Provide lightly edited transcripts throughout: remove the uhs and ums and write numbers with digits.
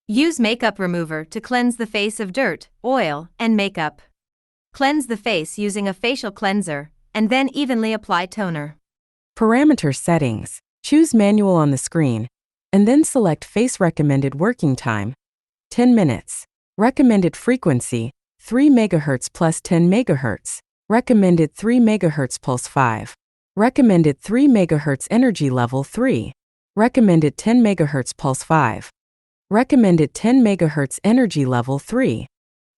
Use makeup remover to cleanse the face of dirt, oil, and makeup. Cleanse the face using a facial cleanser, and then evenly apply toner. Parameter settings. Choose manual on the screen, and then select face recommended working time, 10 minutes. Recommended frequency, 3 MHz plus 10 MHz. Recommended 3 MHz pulse 5. Recommended 3 MHz energy level 3. Recommended 10 MHz pulse 5. Recommended 10 MHz energy level 3.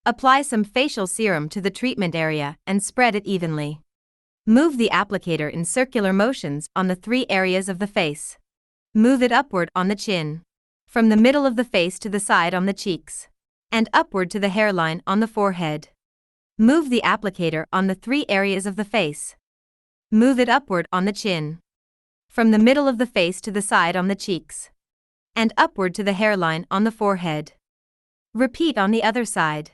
Apply some facial serum to the treatment area and spread it evenly. Move the applicator in circular motions on the 3 areas of the face. Move it upward on the chin, from the middle of the face to the side on the cheeks, and upward to the hairline on the forehead. Move the applicator on the 3 areas of the face. Move it upward on the chin, from the middle of the face to the side on the cheeks, and upward to the hairline on the forehead. Repeat on the other side.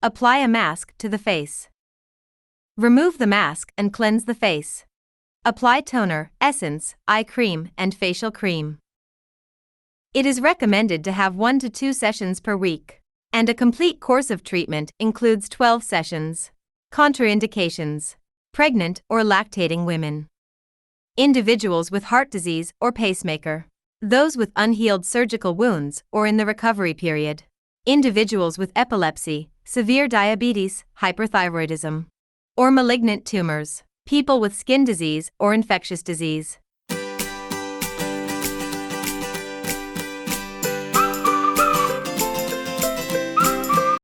Apply a mask to the face. Remove the mask and cleanse the face. Apply toner, essence, eye cream, and facial cream. It is recommended to have 1 to 2 sessions per week, and a complete course of treatment includes 12 sessions. Contraindications: pregnant or lactating women, individuals with heart disease or pacemaker, those with unhealed surgical wounds or in the recovery period, individuals with epilepsy, severe diabetes, hyperthyroidism, or malignant tumors, people with skin disease or infectious disease.